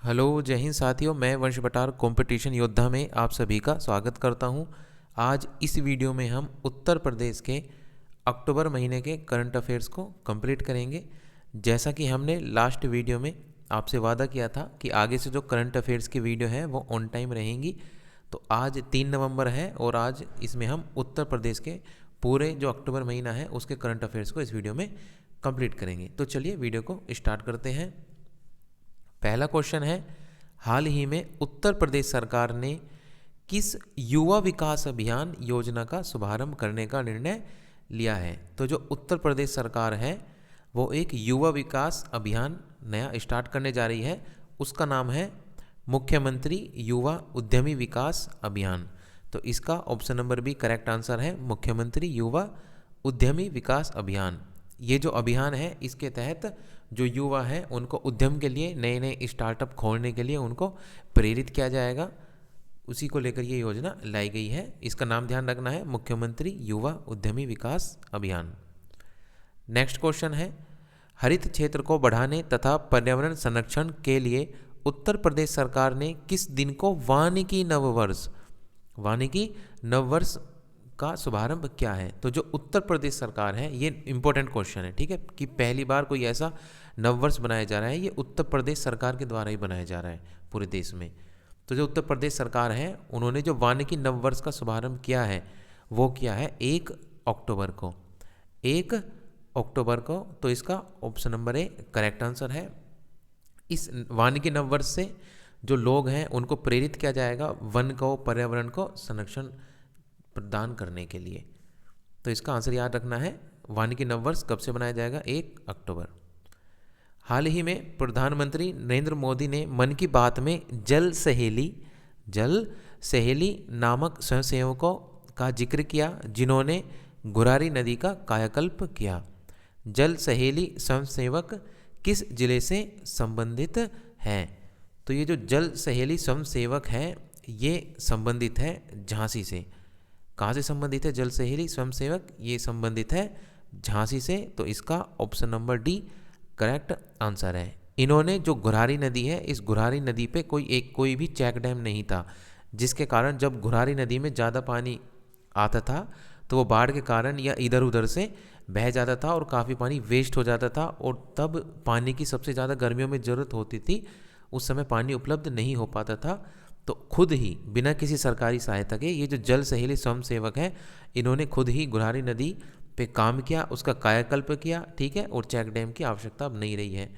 Hello, जय हिंद साथियों। मैं वंश बटार कंपटीशन योद्धा में आप सभी का स्वागत करता हूं। आज इस वीडियो में हम उत्तर प्रदेश के अक्टूबर महीने के करंट अफेयर्स को कंप्लीट करेंगे। जैसा कि हमने लास्ट वीडियो में आपसे वादा किया था कि आगे से जो करंट अफेयर्स की वीडियो है वो ऑन टाइम रहेंगी। तो आज 3 नवंबर है और आज इसमें हम उत्तर प्रदेश के पूरे जो अक्टूबर महीना है उसके करंट अफेयर्स को इस वीडियो में कंप्लीट करेंगे। तो चलिए वीडियो को स्टार्ट करते हैं। पहला क्वेश्चन है, हाल ही में उत्तर प्रदेश सरकार ने किस युवा विकास अभियान योजना का शुभारंभ करने का निर्णय लिया है? तो जो उत्तर प्रदेश सरकार है वो एक युवा विकास अभियान नया स्टार्ट करने जा रही है। उसका नाम है मुख्यमंत्री युवा उद्यमी विकास अभियान। तो इसका option number B correct answer है, मुख्यमंत्री युवा उद्यमी विकास अभियान। ये जो अभियान है इसके तहत जो युवा हैं उनको उद्यम के लिए, नए नए स्टार्टअप खोलने के लिए उनको प्रेरित किया जाएगा। उसी को लेकर ये योजना लाई गई है। इसका नाम ध्यान रखना है, मुख्यमंत्री युवा उद्यमी विकास अभियान। नेक्स्ट क्वेश्चन है, हरित क्षेत्र को बढ़ाने तथा पर्यावरण संरक्षण के लिए उत्तर प्रदेश सरकार ने किस दिन को वानिकी नववर्ष का शुभारंभ क्या है? तो जो उत्तर प्रदेश सरकार है, ये इंपॉर्टेंट क्वेश्चन है, ठीक है, कि पहली बार कोई ऐसा नववर्ष बनाया जा रहा है, ये उत्तर प्रदेश सरकार के द्वारा ही बनाया जा रहा है पूरे देश में। तो जो उत्तर प्रदेश सरकार है उन्होंने जो वानिकी नववर्ष का शुभारंभ किया है वो किया है 1 अक्टूबर को। 1 अक्टूबर को। तो इसका option number A correct answer है। इस वानिकी नववर्ष से जो लोग हैं उनको प्रेरित किया जाएगा वन को, पर्यावरण को संरक्षण प्रदान करने के लिए। तो इसका आंसर याद रखना है, वानिकी नववर्ष कब से मनाया जाएगा? 1 अक्टूबर। हाल ही में प्रधानमंत्री नरेंद्र मोदी ने मन की बात में जल सहेली नामक स्वयंसेवकों का जिक्र किया जिन्होंने गुरारी नदी का कायाकल्प किया। जल सहेली स्वयंसेवक किस जिले से संबंधित हैं? तो ये जो जल सहेली स्वयंसेवक हैं ये संबंधित है झांसी से। कहाँ से संबंधित है जल सहेली स्वयंसेवक? ये संबंधित है झांसी से। तो इसका option number D correct answer है। इन्होंने जो गुरारी नदी है, इस गुरारी नदी पे कोई भी चेक डैम नहीं था, जिसके कारण जब गुरारी नदी में ज़्यादा पानी आता था तो वो बाढ़ के कारण या इधर उधर से बह जाता था और काफ़ी पानी वेस्ट हो जाता था। और तब पानी की सबसे ज़्यादा गर्मियों में ज़रूरत होती थी, उस समय पानी उपलब्ध नहीं हो पाता था। तो खुद ही बिना किसी सरकारी सहायता के ये जो जल सहेली स्वयंसेवक हैं इन्होंने खुद ही गुरारी नदी पे काम किया, उसका कायाकल्प किया, ठीक है, और चेक डैम की आवश्यकता अब नहीं रही है।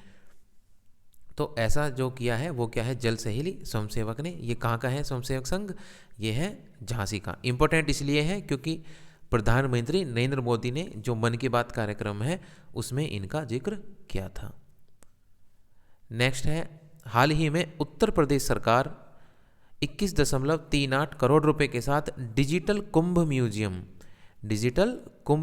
तो ऐसा जो किया है वो क्या है? जल सहेली स्वयंसेवक ने। ये कहाँ का है स्वयंसेवक संघ? ये है झांसी का। इंपॉर्टेंट इसलिए है क्योंकि प्रधानमंत्री नरेंद्र मोदी ने जो मन की बात कार्यक्रम है उसमें इनका जिक्र किया था। नेक्स्ट है, हाल ही में उत्तर प्रदेश सरकार 21.38 करोड़ रुपए के साथ डिजिटल कुंभ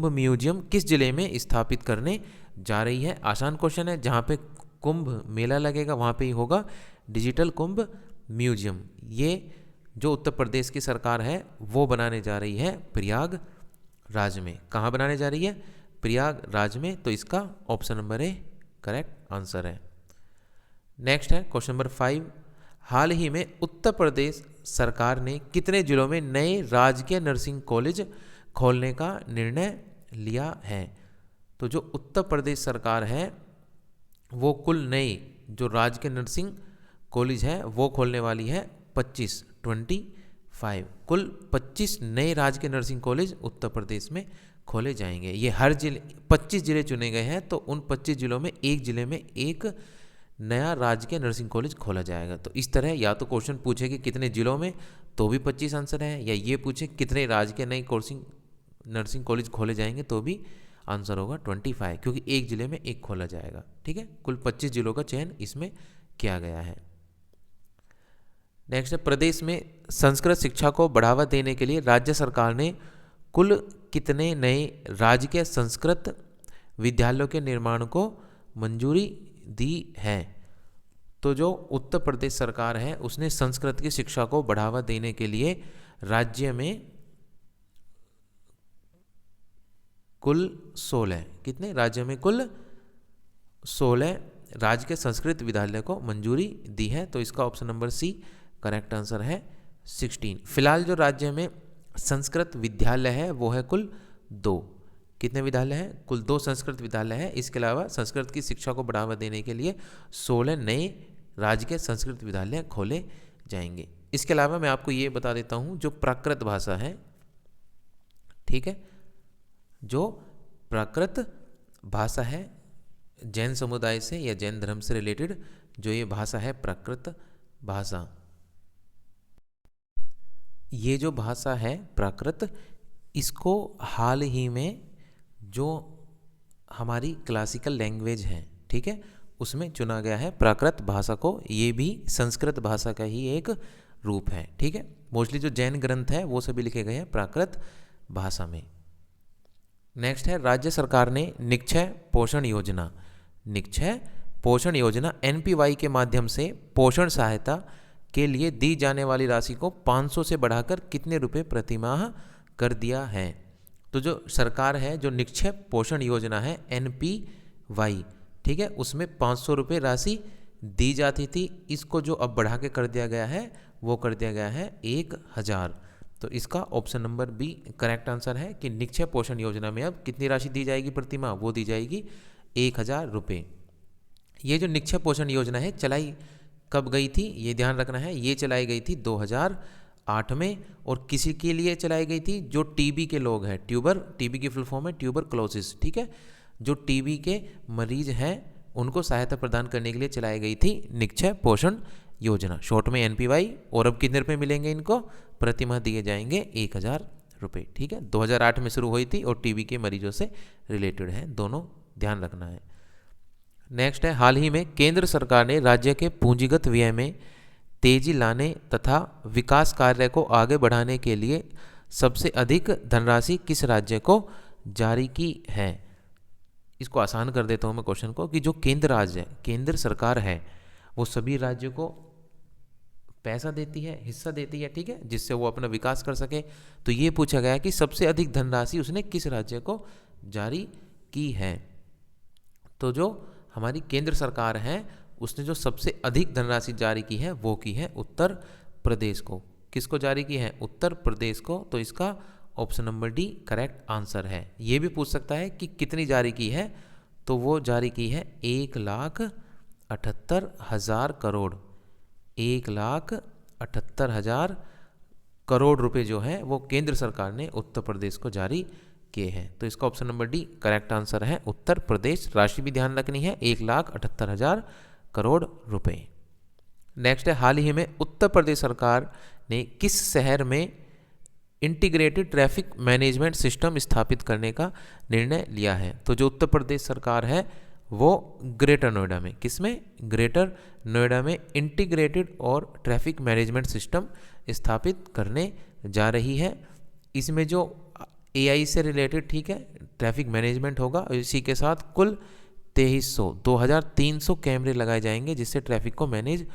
म्यूजियम किस जिले में स्थापित करने जा रही है? आसान क्वेश्चन है, जहाँ पे कुंभ मेला लगेगा वहाँ पे ही होगा डिजिटल कुंभ म्यूजियम। ये जो उत्तर प्रदेश की सरकार है वो बनाने जा रही है प्रयागराज में। कहाँ बनाने जा रही है? प्रयागराज में। तो इसका option number A correct answer है। नेक्स्ट है क्वेश्चन नंबर 5, हाल ही में उत्तर प्रदेश सरकार ने कितने जिलों में नए राजकीय नर्सिंग कॉलेज खोलने का निर्णय लिया है? तो जो उत्तर प्रदेश सरकार है वो कुल नए जो राजकीय नर्सिंग कॉलेज है वो खोलने वाली है 25 कुल 25 नए राजकीय नर्सिंग कॉलेज उत्तर प्रदेश में खोले जाएंगे। ये हर जिले 25 जिले चुने गए हैं, तो उन 25 जिलों में एक जिले में एक नया राजकीय नर्सिंग कॉलेज खोला जाएगा। तो इस तरह या तो क्वेश्चन पूछे कि कितने जिलों में, तो भी 25 आंसर है, या ये पूछे कितने राजकीय नई नर्सिंग कॉलेज खोले जाएंगे तो भी आंसर होगा 25, क्योंकि एक जिले में एक खोला जाएगा। ठीक है, कुल 25 जिलों का चयन इसमें किया गया है। नेक्स्ट है, प्रदेश में संस्कृत शिक्षा को बढ़ावा देने के लिए राज्य सरकार ने कुल कितने नए राजकीय संस्कृत विद्यालयों के निर्माण को मंजूरी दी है? तो जो उत्तर प्रदेश सरकार है उसने संस्कृत की शिक्षा को बढ़ावा देने के लिए राज्य में कुल 16 कितने राज्य में कुल 16 राजकीय संस्कृत विद्यालय को मंजूरी दी है। तो इसका option number C correct answer है 16। फिलहाल जो राज्य में संस्कृत विद्यालय है वो है कुल 2। कितने विद्यालय हैं? कुल 2 संस्कृत विद्यालय हैं। इसके अलावा संस्कृत की शिक्षा को बढ़ावा देने के लिए 16 नए राजकीय संस्कृत विद्यालय खोले जाएंगे। इसके अलावा मैं आपको ये बता देता हूँ, जो प्राकृत भाषा है, ठीक है, जो प्राकृत भाषा है जैन समुदाय से या जैन धर्म से रिलेटेड जो ये भाषा है प्राकृत भाषा, ये जो भाषा है प्राकृत, इसको हाल ही में जो हमारी क्लासिकल लैंग्वेज है, ठीक है, उसमें चुना गया है प्राकृत भाषा को। ये भी संस्कृत भाषा का ही एक रूप है, ठीक है। मोस्टली जो जैन ग्रंथ है वो सभी लिखे गए हैं प्राकृत भाषा में। नेक्स्ट है, राज्य सरकार ने निक्षय पोषण योजना, निक्षय पोषण योजना NPY के माध्यम से पोषण सहायता के लिए दी जाने वाली राशि को 500 से बढ़ाकर कितने रुपए प्रतिमाह कर दिया है। तो जो सरकार है, जो निक्षय पोषण योजना है NPY, ठीक है, उसमें 500 रुपये राशि दी जाती थी। इसको जो अब बढ़ा के कर दिया गया है वो कर दिया गया है 1000। तो इसका option number B correct answer है कि निक्षय पोषण योजना में अब कितनी राशि दी जाएगी प्रतिमाह, वो दी जाएगी 1000 रुपये। ये जो निक्षय पोषण योजना है चलाई कब गई थी, ये ध्यान रखना है। ये चलाई गई थी 2008 में, और किसी के लिए चलाई गई थी? जो टीबी के लोग हैं, टीबी की फुल फॉर्म है ट्यूबरक्लोसिस, ठीक है, जो टीबी के मरीज हैं उनको सहायता प्रदान करने के लिए चलाई गई थी निक्षय पोषण योजना, शॉर्ट में NPY। और अब कितने रुपये मिलेंगे इनको? प्रतिमाह दिए जाएंगे 1000 रुपये, ठीक है। 2008 में शुरू हुई थी और टीबी के मरीजों से रिलेटेड है, दोनों ध्यान रखना है। नेक्स्ट है, हाल ही में केंद्र सरकार ने राज्य के पूंजीगत व्यय में तेजी लाने तथा विकास कार्य को आगे बढ़ाने के लिए सबसे अधिक धनराशि किस राज्य को जारी की है। इसको आसान कर देता हूँ मैं क्वेश्चन को, कि जो केंद्र राज्य है, केंद्र सरकार है, वो सभी राज्यों को पैसा देती है, हिस्सा देती है, ठीक है, जिससे वो अपना विकास कर सके। तो ये पूछा गया कि सबसे अधिक धनराशि उसने किस राज्य को जारी की है। तो जो हमारी केंद्र सरकार है उसने जो सबसे अधिक धनराशि जारी की है वो की है उत्तर प्रदेश को। किसको जारी की है? उत्तर प्रदेश को। तो इसका option number D correct answer है। ये भी पूछ सकता है कि कितनी जारी की है, तो वो जारी की है 1,78,000 करोड़। 1,78,000 करोड़ रुपए जो है वो केंद्र सरकार ने उत्तर प्रदेश को जारी किए हैं। तो इसका option number D correct answer है उत्तर प्रदेश। राशि भी ध्यान रखनी है 1,78,000 करोड़ रुपए। नेक्स्ट है, हाल ही में उत्तर प्रदेश सरकार ने किस शहर में इंटीग्रेटेड ट्रैफिक मैनेजमेंट सिस्टम स्थापित करने का निर्णय लिया है। तो जो उत्तर प्रदेश सरकार है वो ग्रेटर नोएडा में, किसमें? ग्रेटर नोएडा में इंटीग्रेटेड और ट्रैफिक मैनेजमेंट सिस्टम स्थापित करने जा रही है। इसमें जो AI से रिलेटेड, ठीक है, ट्रैफिक मैनेजमेंट होगा, इसी के साथ कुल 2300 कैमरे लगाए जाएंगे जिससे ट्रैफिक को मैनेज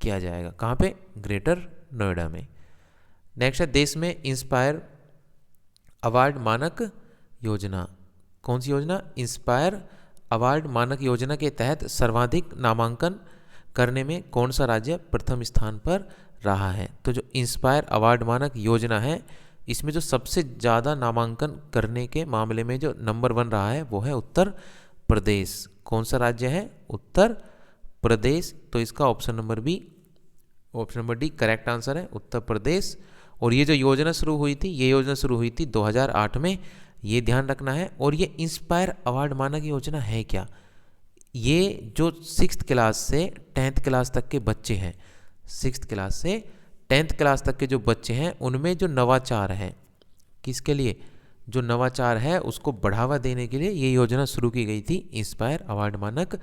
किया जाएगा। कहाँ पे? ग्रेटर नोएडा में। नेक्स्ट है, देश में इंस्पायर अवार्ड मानक योजना। कौन सी योजना? इंस्पायर अवार्ड मानक योजना के तहत सर्वाधिक नामांकन करने में कौन सा राज्य प्रथम स्थान पर रहा है। तो जो इंस्पायर अवार्ड मानक योजना है, इसमें जो सबसे ज़्यादा नामांकन करने के मामले में जो नंबर 1 रहा है वो है उत्तर प्रदेश। कौन सा राज्य है? उत्तर प्रदेश। तो इसका option number B, option number D correct answer है उत्तर प्रदेश। और ये जो योजना शुरू हुई थी, ये योजना शुरू हुई थी 2008 में, ये ध्यान रखना है। और ये इंस्पायर अवार्ड मानक योजना है क्या? ये जो 6th क्लास से 10th क्लास तक के बच्चे हैं, 6th क्लास से 10th क्लास तक के जो बच्चे हैं उनमें जो नवाचार है, किसके लिए? जो नवाचार है उसको बढ़ावा देने के लिए ये योजना शुरू की गई थी, इंस्पायर अवार्ड मानक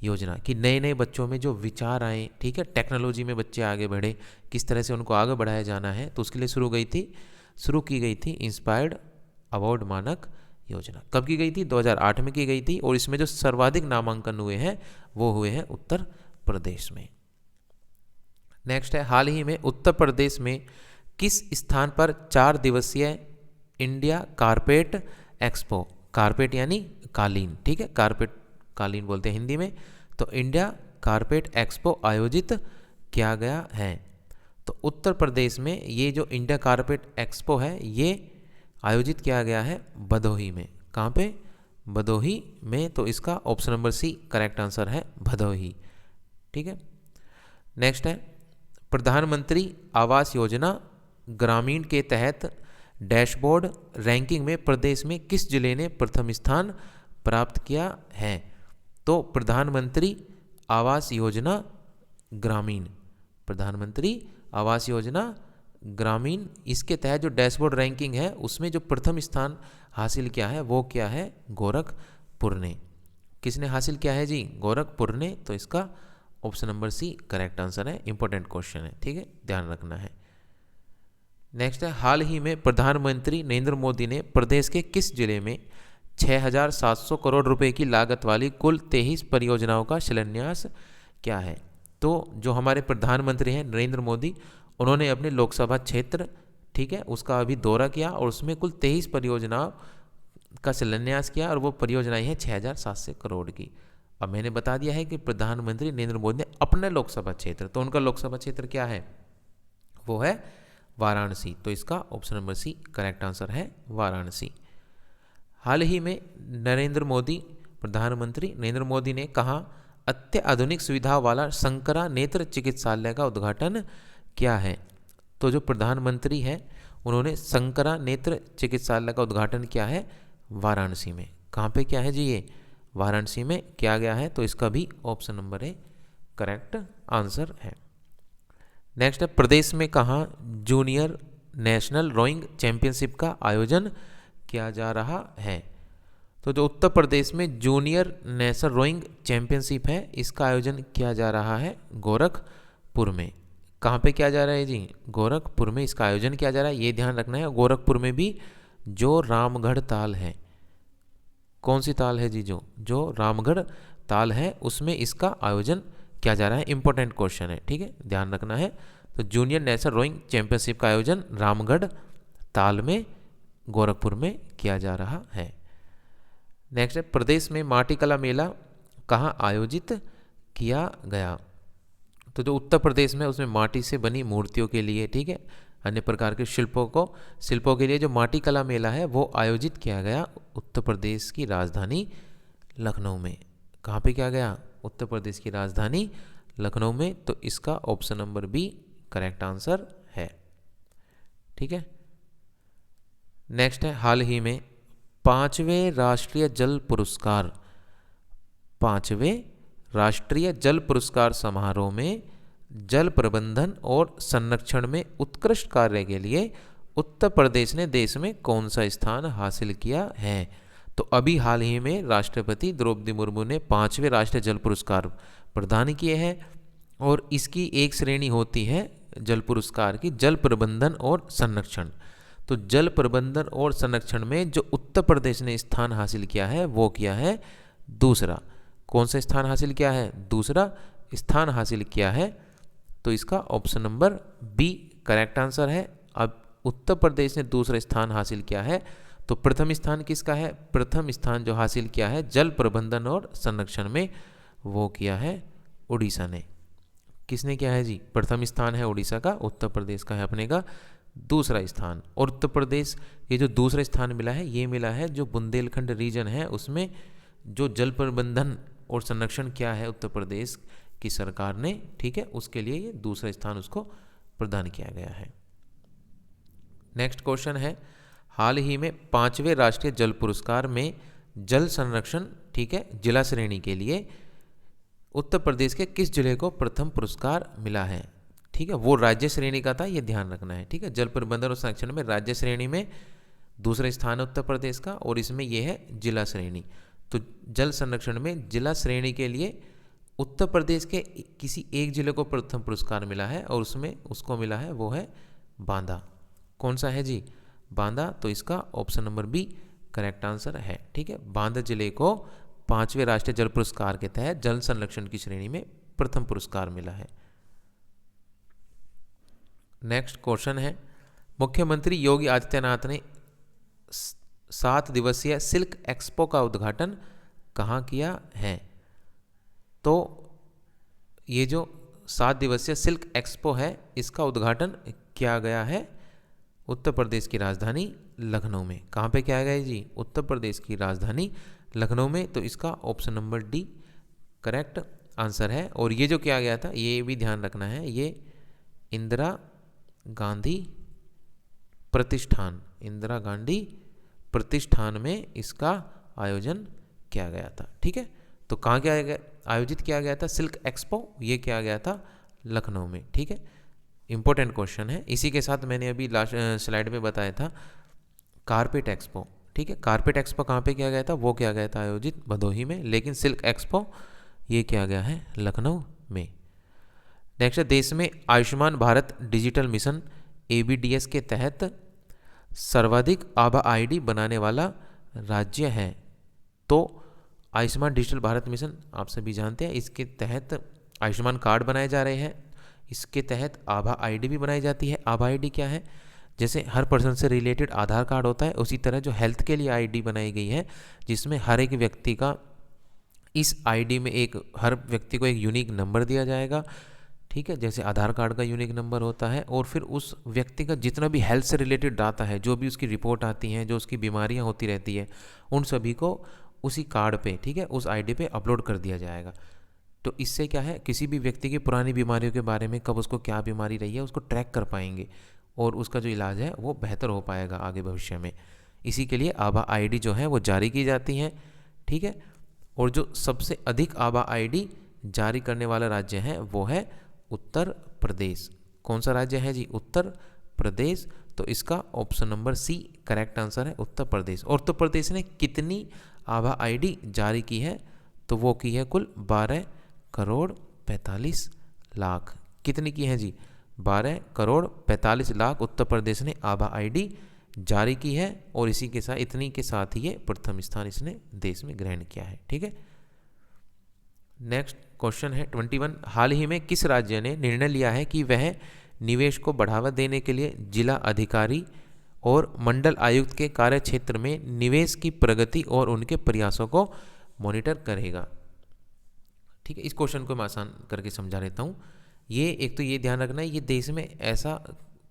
योजना, कि नए नए बच्चों में जो विचार आए, ठीक है, टेक्नोलॉजी में बच्चे आगे बढ़े, किस तरह से उनको आगे बढ़ाया जाना है, तो उसके लिए शुरू की गई थी इंस्पायर्ड अवार्ड मानक योजना। कब की गई थी? 2008 में की गई थी। और इसमें जो सर्वाधिक नामांकन हुए हैं वो हुए हैं उत्तर प्रदेश में। नेक्स्ट है, हाल ही में उत्तर प्रदेश में किस स्थान पर 4 दिवसीय इंडिया कारपेट एक्सपो, कारपेट यानी कालीन, ठीक है, कारपेट कालीन बोलते हैं हिंदी में, तो इंडिया कारपेट एक्सपो आयोजित किया गया है। तो उत्तर प्रदेश में ये जो इंडिया कारपेट एक्सपो है ये आयोजित किया गया है भदोही में। कहाँ पे? भदोही में। तो इसका option number C correct answer है, भदोही। ठीक है। नेक्स्ट है प्रधानमंत्री आवास योजना ग्रामीण के तहत डैशबोर्ड रैंकिंग में प्रदेश में किस जिले ने प्रथम स्थान प्राप्त किया है? तो प्रधानमंत्री आवास योजना ग्रामीण, प्रधानमंत्री आवास योजना ग्रामीण, इसके तहत जो डैशबोर्ड रैंकिंग है उसमें जो प्रथम स्थान हासिल किया है वो क्या है? गोरखपुर ने। किसने हासिल किया है जी? गोरखपुर ने। तो इसका option number C correct answer है। इंपॉर्टेंट क्वेश्चन है, ठीक है, ध्यान रखना है। नेक्स्ट है हाल ही में प्रधानमंत्री नरेंद्र मोदी ने प्रदेश के किस जिले में 6,700 करोड़ रुपए की लागत वाली कुल 23 परियोजनाओं का शिलान्यास किया है? तो जो हमारे प्रधानमंत्री हैं नरेंद्र मोदी, उन्होंने अपने लोकसभा क्षेत्र, ठीक है, उसका अभी दौरा किया और उसमें कुल 23 परियोजनाओं का शिलान्यास किया और वो परियोजनाएं हैं 6,700 करोड़ की। अब मैंने बता दिया है कि प्रधानमंत्री नरेंद्र मोदी ने अपने लोकसभा क्षेत्र, तो उनका लोकसभा क्षेत्र क्या है? वो है वाराणसी। तो इसका option number C correct answer है, वाराणसी। हाल ही में प्रधानमंत्री नरेंद्र मोदी ने कहा अत्याधुनिक सुविधा वाला शंकरा नेत्र चिकित्सालय का उद्घाटन किया है? तो जो प्रधानमंत्री है उन्होंने शंकरा नेत्र चिकित्सालय का उद्घाटन किया है वाराणसी में। कहाँ पे क्या है जी? ये वाराणसी में किया गया है। तो इसका भी option number A correct answer है। नेक्स्ट है प्रदेश में कहाँ जूनियर नेशनल रोइंग चैंपियनशिप का आयोजन किया जा रहा है? तो जो उत्तर प्रदेश में जूनियर नेशनल रोइंग चैंपियनशिप है इसका आयोजन किया जा रहा है गोरखपुर में। कहाँ पे किया जा रहा है जी? गोरखपुर में इसका आयोजन किया जा रहा है। ये ध्यान रखना है, गोरखपुर में भी जो रामगढ़ ताल है, कौन सी ताल है जी? जो रामगढ़ ताल है उसमें इसका आयोजन किया जा रहा है। इंपॉर्टेंट क्वेश्चन है, ठीक है, ध्यान रखना है। तो जूनियर नेशनल रोइंग चैंपियनशिप का आयोजन रामगढ़ ताल में गोरखपुर में किया जा रहा है। नेक्स्ट है प्रदेश में माटी कला मेला कहाँ आयोजित किया गया? तो जो उत्तर प्रदेश में उसमें माटी से बनी मूर्तियों के लिए, ठीक है, अन्य प्रकार के शिल्पों के लिए जो माटी कला मेला है वो आयोजित किया गया उत्तर प्रदेश की राजधानी लखनऊ में। कहाँ पे किया गया? उत्तर प्रदेश की राजधानी लखनऊ में। तो इसका option number B correct answer है, ठीक है। नेक्स्ट है हाल ही में 5वें राष्ट्रीय जल पुरस्कार समारोह में जल प्रबंधन और संरक्षण में उत्कृष्ट कार्य के लिए उत्तर प्रदेश ने देश में कौन सा स्थान हासिल किया है? तो अभी हाल ही में राष्ट्रपति द्रौपदी मुर्मू ने 5वें राष्ट्रीय जल पुरस्कार प्रदान किए हैं और इसकी एक श्रेणी होती है जल पुरस्कार की जल प्रबंधन और संरक्षण। तो जल प्रबंधन और संरक्षण में जो उत्तर प्रदेश ने स्थान हासिल किया है वो किया है दूसरा। कौन सा स्थान हासिल किया है? दूसरा स्थान हासिल किया है। तो इसका option number B correct answer है। अब उत्तर प्रदेश ने दूसरा स्थान हासिल किया है तो प्रथम स्थान किसका है? प्रथम स्थान जो हासिल किया है जल प्रबंधन और संरक्षण में वो किया है उड़ीसा ने। किसने किया है जी? प्रथम स्थान है उड़ीसा का, उत्तर प्रदेश का है अपने का दूसरा स्थान। और उत्तर प्रदेश ये जो दूसरा स्थान मिला है ये मिला है जो बुंदेलखंड रीजन है उसमें जो जल प्रबंधन और संरक्षण किया है उत्तर प्रदेश की सरकार ने, ठीक है, उसके लिए ये दूसरा स्थान उसको प्रदान किया गया है। नेक्स्ट क्वेश्चन है हाल ही में 5वें राष्ट्रीय जल पुरस्कार में जल संरक्षण, ठीक है, जिला श्रेणी के लिए उत्तर प्रदेश के किस जिले को प्रथम पुरस्कार मिला है? ठीक है, वो राज्य श्रेणी का था, ये ध्यान रखना है, ठीक है। जल प्रबंधन और संरक्षण में राज्य श्रेणी में दूसरा स्थान है उत्तर प्रदेश का और इसमें यह है जिला श्रेणी। तो जल संरक्षण में जिला श्रेणी के लिए उत्तर प्रदेश के किसी एक जिले को प्रथम पुरस्कार मिला है और उसमें उसको मिला है वो है बांदा। कौन सा है जी? बांदा। तो इसका option number B correct answer है, ठीक है। बांदा जिले को 5वें राष्ट्रीय जल पुरस्कार के तहत जल संरक्षण की श्रेणी में प्रथम पुरस्कार मिला है। नेक्स्ट क्वेश्चन है मुख्यमंत्री योगी आदित्यनाथ ने 7 दिवसीय सिल्क एक्सपो का उद्घाटन कहाँ किया है? तो ये जो 7 दिवसीय सिल्क एक्सपो है इसका उद्घाटन किया गया है उत्तर प्रदेश की राजधानी लखनऊ में। कहाँ पे किया गया है जी? उत्तर प्रदेश की राजधानी लखनऊ में। तो इसका option number D correct answer है। और ये जो किया गया था, ये भी ध्यान रखना है, ये इंदिरा गांधी प्रतिष्ठान, इंदिरा गांधी प्रतिष्ठान में इसका आयोजन किया गया था। ठीक है, तो कहाँ किया गया, आयोजित किया गया था सिल्क एक्सपो, ये किया गया था लखनऊ में। ठीक है, इंपॉर्टेंट क्वेश्चन है। इसी के साथ मैंने अभी लास्ट स्लाइड में बताया था कारपेट एक्सपो। ठीक है, कारपेट एक्सपो कहाँ पे किया गया था? वो किया गया था आयोजित भदोही में, लेकिन सिल्क एक्सपो ये किया गया है लखनऊ में। नेक्स्ट है, देश में Ayushman Bharat digital mission ABDS के तहत सर्वाधिक आभा ID बनाने वाला राज्य है। तो आयुष्मान डिजिटल भारत मिशन आप सभी जानते हैं, इसके तहत आयुष्मान कार्ड बनाए जा रहे हैं, इसके तहत आभा ID भी बनाई जाती है। आभा ID क्या है? जैसे हर पर्सन से रिलेटेड आधार कार्ड होता है, उसी तरह जो हेल्थ के लिए ID बनाई गई है, जिसमें हर एक व्यक्ति का इस ID में हर व्यक्ति को एक यूनिक नंबर दिया जाएगा। ठीक है, जैसे आधार कार्ड का यूनिक नंबर होता है, और फिर उस व्यक्ति का जितना भी हेल्थ से रिलेटेड डाटा है, जो भी उसकी रिपोर्ट आती हैं, जो उसकी बीमारियां होती रहती है, उन सभी को उसी कार्ड पे, ठीक है, उस ID पे अपलोड कर दिया जाएगा। तो इससे क्या है, किसी भी व्यक्ति की पुरानी बीमारियों के बारे में, कब उसको क्या बीमारी रही है, उसको ट्रैक कर पाएंगे, और उसका जो इलाज है वो बेहतर हो पाएगा आगे भविष्य में। इसी के लिए आभा ID जो है वो जारी की जाती हैं। ठीक है, और जो सबसे अधिक आभा ID जारी करने वाला राज्य है वो है उत्तर प्रदेश। कौन सा राज्य है जी? उत्तर प्रदेश। तो इसका option number C correct answer है, उत्तर प्रदेश। और उत्तर प्रदेश ने कितनी आभा ID जारी की है? तो वो की है कुल 12 करोड़ 45 लाख। कितनी की है जी? 12 करोड़ 45 लाख उत्तर प्रदेश ने आभा ID जारी की है, और इसी के साथ, इतनी के साथ ही ये प्रथम स्थान इसने देश में ग्रहण किया है। ठीक है, नेक्स्ट क्वेश्चन है 21। हाल ही में किस राज्य ने निर्णय लिया है कि वह निवेश को बढ़ावा देने के लिए जिला अधिकारी और मंडल आयुक्त के कार्य क्षेत्र में निवेश की प्रगति और उनके प्रयासों को मॉनिटर करेगा? ठीक है, इस क्वेश्चन को मैं आसान करके समझा देता हूँ। ये एक तो ये ध्यान रखना है, ये देश में ऐसा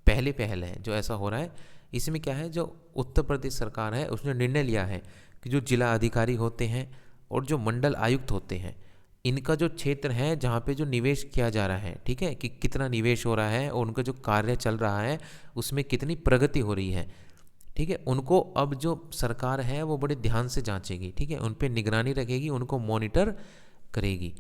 पहले पहल है जो ऐसा हो रहा है। इसमें क्या है, जो उत्तर प्रदेश सरकार है उसने निर्णय लिया है कि जो जिला अधिकारी होते हैं और जो मंडल आयुक्त होते हैं, इनका जो क्षेत्र है जहाँ पे जो निवेश किया जा रहा है, ठीक है, कि कितना निवेश हो रहा है और उनका जो कार्य चल रहा है उसमें कितनी प्रगति हो रही है, ठीक है, उनको अब जो सरकार है वो बड़े ध्यान से जांचेगी। ठीक है, उन पे निगरानी रखेगी, उनको मॉनिटर करेगी।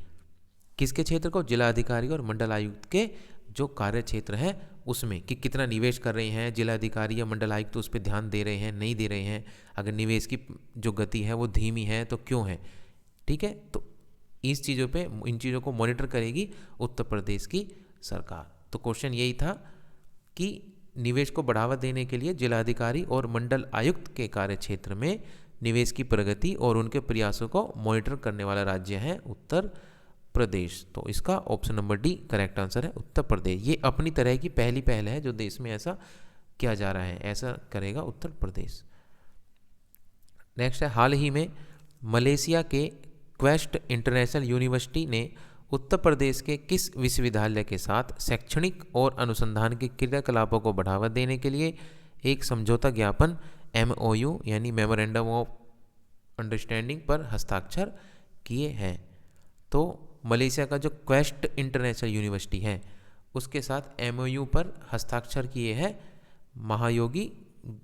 किसके क्षेत्र को? जिला अधिकारी और मंडल आयुक्त के जो कार्य क्षेत्र है उसमें, कि कितना निवेश कर रहे हैं जिला अधिकारी या मंडल आयुक्त, तो उस पर ध्यान दे रहे हैं, नहीं दे रहे हैं, अगर निवेश की जो गति है वो धीमी है तो क्यों है। ठीक है, तो इस चीज़ों पे, इन चीज़ों को मॉनिटर करेगी उत्तर प्रदेश की सरकार। तो क्वेश्चन यही था कि निवेश को बढ़ावा देने के लिए जिलाधिकारी और मंडल आयुक्त के कार्य क्षेत्र में निवेश की प्रगति और उनके प्रयासों को मॉनिटर करने वाला राज्य है उत्तर प्रदेश। तो इसका option number D correct answer है, उत्तर प्रदेश। ये अपनी तरह की पहली पहल है जो देश में ऐसा किया जा रहा है, ऐसा करेगा उत्तर प्रदेश। नेक्स्ट है, हाल ही में मलेशिया के क्वेस्ट इंटरनेशनल यूनिवर्सिटी ने उत्तर प्रदेश के किस विश्वविद्यालय के साथ शैक्षणिक और अनुसंधान के क्रियाकलापों को बढ़ावा देने के लिए एक समझौता ज्ञापन MOU यानी मेमोरेंडम ऑफ अंडरस्टैंडिंग पर हस्ताक्षर किए हैं? तो मलेशिया का जो क्वेस्ट इंटरनेशनल यूनिवर्सिटी है उसके साथ MOU पर हस्ताक्षर किए हैं महायोगी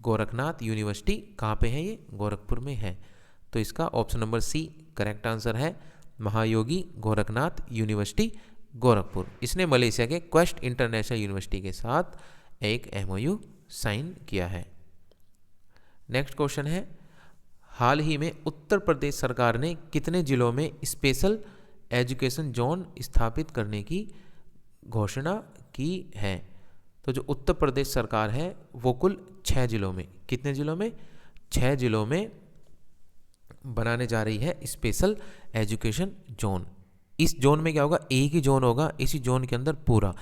गोरखनाथ यूनिवर्सिटी। कहाँ पे है ये? गोरखपुर में है। तो इसका option number C correct answer है, महायोगी गोरखनाथ यूनिवर्सिटी गोरखपुर। इसने मलेशिया के क्वेस्ट इंटरनेशनल यूनिवर्सिटी के साथ एक MOU साइन किया है। नेक्स्ट क्वेश्चन है, हाल ही में उत्तर प्रदेश सरकार ने कितने जिलों में स्पेशल एजुकेशन जोन स्थापित करने की घोषणा की है? तो जो उत्तर प्रदेश सरकार है वो कुल 6 जिलों में, कितने जिलों में? 6 जिलों में बनाने जा रही है स्पेशल एजुकेशन जोन। इस जोन में क्या होगा? एक ही जोन होगा, इसी जोन के अंदर पूरा,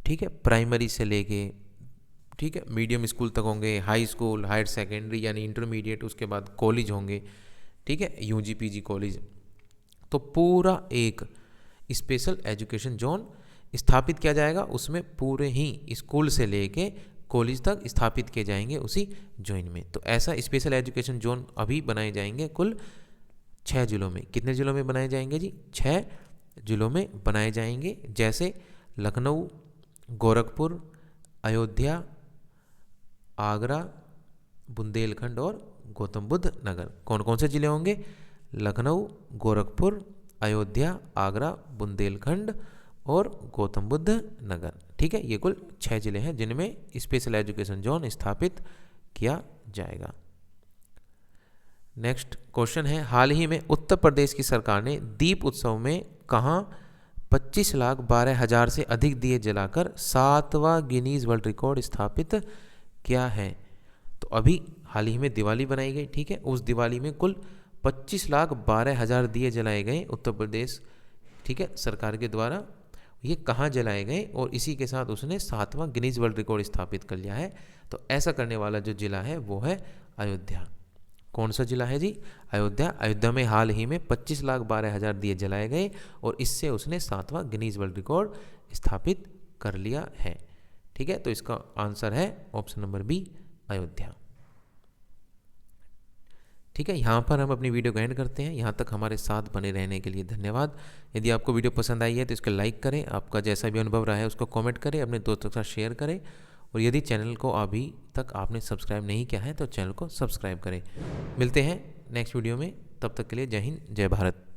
ठीक है, प्राइमरी से लेके, ठीक है, मीडियम स्कूल तक होंगे, हाई स्कूल, हायर सेकेंडरी यानी इंटरमीडिएट, उसके बाद कॉलेज होंगे, ठीक है, UG PG कॉलेज। तो पूरा एक स्पेशल एजुकेशन जोन स्थापित किया जाएगा। उसमें पूरे ही स्कूल से लेके कॉलेज तक स्थापित किए जाएंगे उसी जोन में। तो ऐसा स्पेशल एजुकेशन जोन अभी बनाए जाएंगे कुल 6 जिलों में। कितने जिलों में बनाए जाएंगे जी? 6 जिलों में बनाए जाएंगे, जैसे लखनऊ, गोरखपुर, अयोध्या, आगरा, बुंदेलखंड और गौतम बुद्ध नगर। कौन कौन से जिले होंगे? लखनऊ, गोरखपुर, अयोध्या, आगरा, बुंदेलखंड और गौतम बुद्ध नगर। ठीक है, ये कुल 6 जिले हैं जिनमें स्पेशल एजुकेशन जोन स्थापित किया जाएगा। नेक्स्ट क्वेश्चन है, हाल ही में उत्तर प्रदेश की सरकार ने दीप उत्सव में कहाँ 25,12,000 से अधिक दिए जलाकर 7वां गिनीज वर्ल्ड रिकॉर्ड स्थापित किया है? तो अभी हाल ही में दिवाली बनाई गई, ठीक है, उस दिवाली में कुल 25,12,000 दिए जलाए गए उत्तर प्रदेश, ठीक है, सरकार के द्वारा। ये कहाँ जलाए गए और इसी के साथ उसने 7वां गिनीज वर्ल्ड रिकॉर्ड स्थापित कर लिया है। तो ऐसा करने वाला जो जिला है वो है अयोध्या। कौन सा जिला है जी? अयोध्या। अयोध्या में हाल ही में 25,12,000 दिए जलाए गए और इससे उसने 7वां गिनीज वर्ल्ड रिकॉर्ड स्थापित कर लिया है। ठीक है, तो इसका आंसर है ऑप्शन नंबर बी, अयोध्या। ठीक है, यहाँ पर हम अपनी वीडियो को एंड करते हैं। यहाँ तक हमारे साथ बने रहने के लिए धन्यवाद। यदि आपको वीडियो पसंद आई है तो इसको लाइक करें, आपका जैसा भी अनुभव रहा है उसको कमेंट करें, अपने दोस्तों के साथ शेयर करें और यदि चैनल को अभी तक आपने सब्सक्राइब नहीं किया है तो चैनल को सब्सक्राइब करें। मिलते हैं नेक्स्ट वीडियो में, तब तक के लिए जय हिंद, जय भारत।